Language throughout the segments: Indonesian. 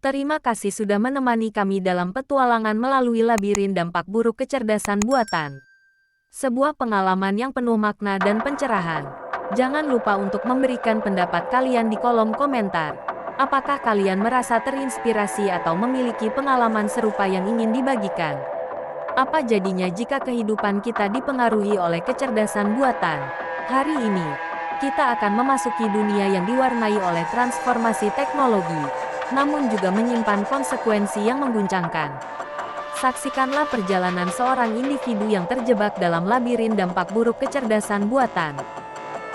Terima kasih sudah menemani kami dalam petualangan melalui labirin dampak buruk kecerdasan buatan. Sebuah pengalaman yang penuh makna dan pencerahan. Jangan lupa untuk memberikan pendapat kalian di kolom komentar. Apakah kalian merasa terinspirasi atau memiliki pengalaman serupa yang ingin dibagikan? Apa jadinya jika kehidupan kita dipengaruhi oleh kecerdasan buatan? Hari ini, kita akan memasuki dunia yang diwarnai oleh transformasi teknologi, namun juga menyimpan konsekuensi yang mengguncangkan. Saksikanlah perjalanan seorang individu yang terjebak dalam labirin dampak buruk kecerdasan buatan.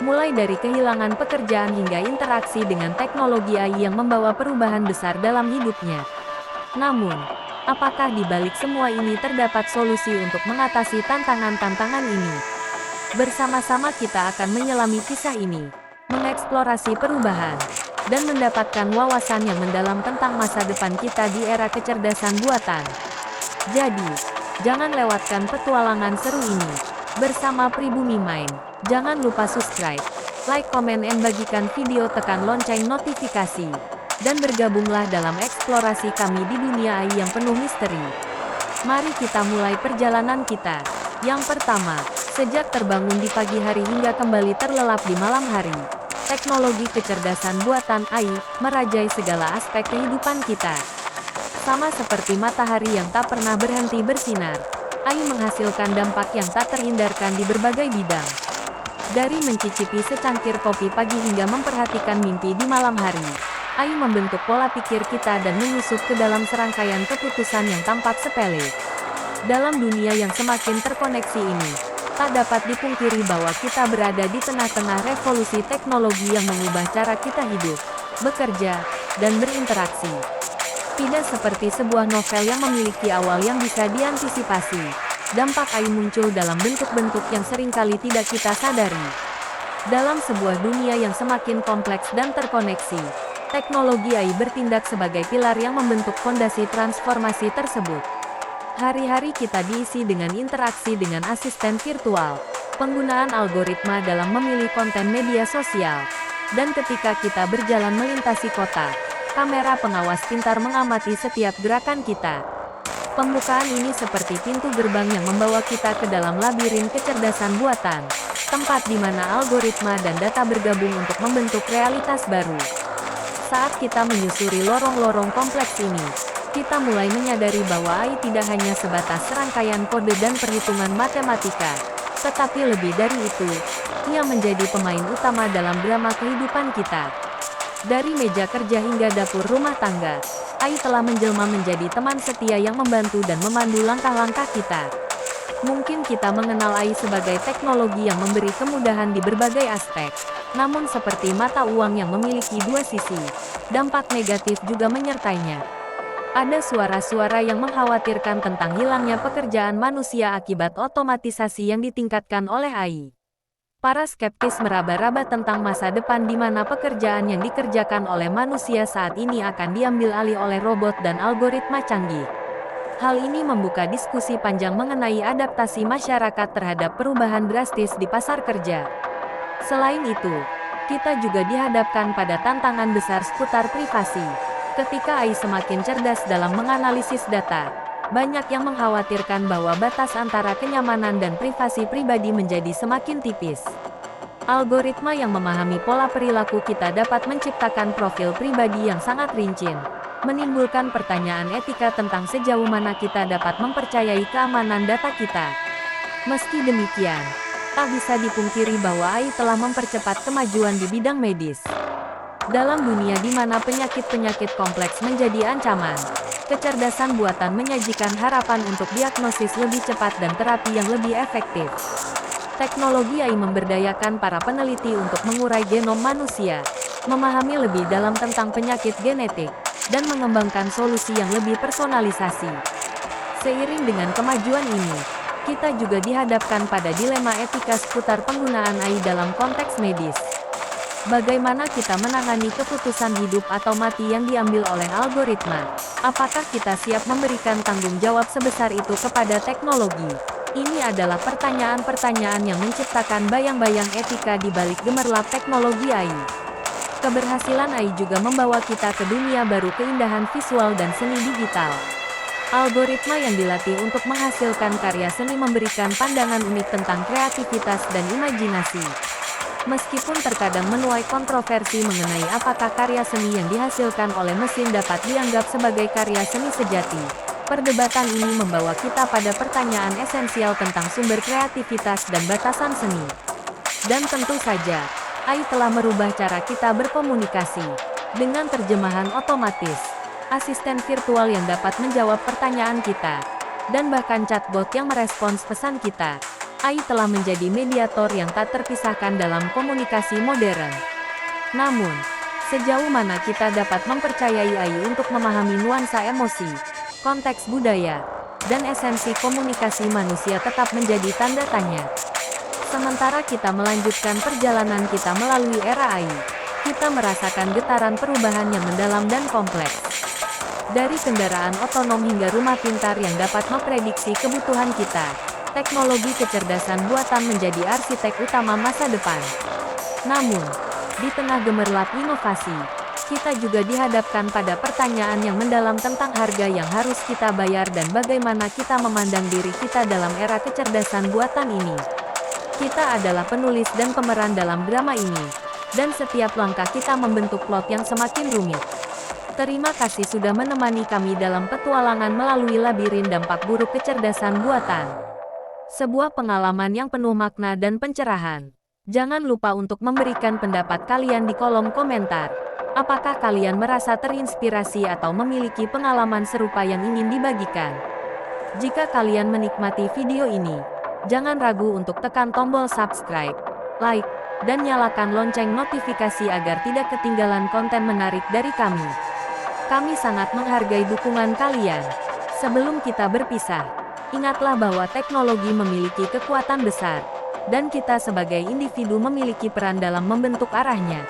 Mulai dari kehilangan pekerjaan hingga interaksi dengan teknologi AI yang membawa perubahan besar dalam hidupnya. Namun, apakah di balik semua ini terdapat solusi untuk mengatasi tantangan-tantangan ini? Bersama-sama kita akan menyelami kisah ini, mengeksplorasi perubahan, dan mendapatkan wawasan yang mendalam tentang masa depan kita di era kecerdasan buatan. Jadi, jangan lewatkan petualangan seru ini. Bersama Pribumi Mind, jangan lupa subscribe, like, komen, dan bagikan video, tekan lonceng notifikasi. Dan bergabunglah dalam eksplorasi kami di dunia AI yang penuh misteri. Mari kita mulai perjalanan kita. Yang pertama, sejak terbangun di pagi hari hingga kembali terlelap di malam hari, teknologi kecerdasan buatan AI merajai segala aspek kehidupan kita. Sama seperti matahari yang tak pernah berhenti bersinar, AI menghasilkan dampak yang tak terhindarkan di berbagai bidang. Dari mencicipi secangkir kopi pagi hingga memperhatikan mimpi di malam hari, AI membentuk pola pikir kita dan menyusup ke dalam serangkaian keputusan yang tampak sepele. Dalam dunia yang semakin terkoneksi ini, tak dapat dipungkiri bahwa kita berada di tengah-tengah revolusi teknologi yang mengubah cara kita hidup, bekerja, dan berinteraksi. Tidak seperti sebuah novel yang memiliki awal yang bisa diantisipasi, dampak AI muncul dalam bentuk-bentuk yang seringkali tidak kita sadari. Dalam sebuah dunia yang semakin kompleks dan terkoneksi, teknologi AI bertindak sebagai pilar yang membentuk fondasi transformasi tersebut. Hari-hari kita diisi dengan interaksi dengan asisten virtual, penggunaan algoritma dalam memilih konten media sosial, dan ketika kita berjalan melintasi kota, kamera pengawas pintar mengamati setiap gerakan kita. Pembukaan ini seperti pintu gerbang yang membawa kita ke dalam labirin kecerdasan buatan, tempat di mana algoritma dan data bergabung untuk membentuk realitas baru. Saat kita menyusuri lorong-lorong kompleks ini, kita mulai menyadari bahwa AI tidak hanya sebatas serangkaian kode dan perhitungan matematika, tetapi lebih dari itu, ia menjadi pemain utama dalam drama kehidupan kita. Dari meja kerja hingga dapur rumah tangga, AI telah menjelma menjadi teman setia yang membantu dan memandu langkah-langkah kita. Mungkin kita mengenal AI sebagai teknologi yang memberi kemudahan di berbagai aspek, namun seperti mata uang yang memiliki dua sisi, dampak negatif juga menyertainya. Ada suara-suara yang mengkhawatirkan tentang hilangnya pekerjaan manusia akibat otomatisasi yang ditingkatkan oleh AI. Para skeptis meraba-raba tentang masa depan di mana pekerjaan yang dikerjakan oleh manusia saat ini akan diambil alih oleh robot dan algoritma canggih. Hal ini membuka diskusi panjang mengenai adaptasi masyarakat terhadap perubahan drastis di pasar kerja. Selain itu, kita juga dihadapkan pada tantangan besar seputar privasi. Ketika AI semakin cerdas dalam menganalisis data, banyak yang mengkhawatirkan bahwa batas antara kenyamanan dan privasi pribadi menjadi semakin tipis. Algoritma yang memahami pola perilaku kita dapat menciptakan profil pribadi yang sangat rinci, menimbulkan pertanyaan etika tentang sejauh mana kita dapat mempercayai keamanan data kita. Meski demikian, tak bisa dipungkiri bahwa AI telah mempercepat kemajuan di bidang medis. Dalam dunia di mana penyakit-penyakit kompleks menjadi ancaman, kecerdasan buatan menyajikan harapan untuk diagnosis lebih cepat dan terapi yang lebih efektif. Teknologi AI memberdayakan para peneliti untuk mengurai genom manusia, memahami lebih dalam tentang penyakit genetik, dan mengembangkan solusi yang lebih personalisasi. Seiring dengan kemajuan ini, kita juga dihadapkan pada dilema etika seputar penggunaan AI dalam konteks medis. Bagaimana kita menangani keputusan hidup atau mati yang diambil oleh algoritma? Apakah kita siap memberikan tanggung jawab sebesar itu kepada teknologi? Ini adalah pertanyaan-pertanyaan yang menciptakan bayang-bayang etika di balik gemerlap teknologi AI. Keberhasilan AI juga membawa kita ke dunia baru keindahan visual dan seni digital. Algoritma yang dilatih untuk menghasilkan karya seni memberikan pandangan unik tentang kreativitas dan imajinasi. Meskipun terkadang menuai kontroversi mengenai apakah karya seni yang dihasilkan oleh mesin dapat dianggap sebagai karya seni sejati, perdebatan ini membawa kita pada pertanyaan esensial tentang sumber kreativitas dan batasan seni. Dan tentu saja, AI telah merubah cara kita berkomunikasi. Dengan terjemahan otomatis, asisten virtual yang dapat menjawab pertanyaan kita, dan bahkan chatbot yang merespons pesan kita, AI telah menjadi mediator yang tak terpisahkan dalam komunikasi modern. Namun, sejauh mana kita dapat mempercayai AI untuk memahami nuansa emosi, konteks budaya, dan esensi komunikasi manusia tetap menjadi tanda tanya. Sementara kita melanjutkan perjalanan kita melalui era AI, kita merasakan getaran perubahan yang mendalam dan kompleks. Dari kendaraan otonom hingga rumah pintar yang dapat memprediksi kebutuhan kita, teknologi kecerdasan buatan menjadi arsitek utama masa depan. Namun, di tengah gemerlap inovasi, kita juga dihadapkan pada pertanyaan yang mendalam tentang harga yang harus kita bayar dan bagaimana kita memandang diri kita dalam era kecerdasan buatan ini. Kita adalah penulis dan pemeran dalam drama ini, dan setiap langkah kita membentuk plot yang semakin rumit. Terima kasih sudah menemani kami dalam petualangan melalui labirin dampak buruk kecerdasan buatan. Sebuah pengalaman yang penuh makna dan pencerahan. Jangan lupa untuk memberikan pendapat kalian di kolom komentar. Apakah kalian merasa terinspirasi atau memiliki pengalaman serupa yang ingin dibagikan? Jika kalian menikmati video ini, jangan ragu untuk tekan tombol subscribe, like, dan nyalakan lonceng notifikasi agar tidak ketinggalan konten menarik dari kami. Kami sangat menghargai dukungan kalian. Sebelum kita berpisah, ingatlah bahwa teknologi memiliki kekuatan besar, dan kita sebagai individu memiliki peran dalam membentuk arahnya.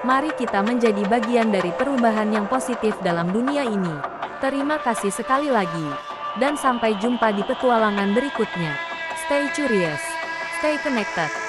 Mari kita menjadi bagian dari perubahan yang positif dalam dunia ini. Terima kasih sekali lagi, dan sampai jumpa di petualangan berikutnya. Stay curious, stay connected.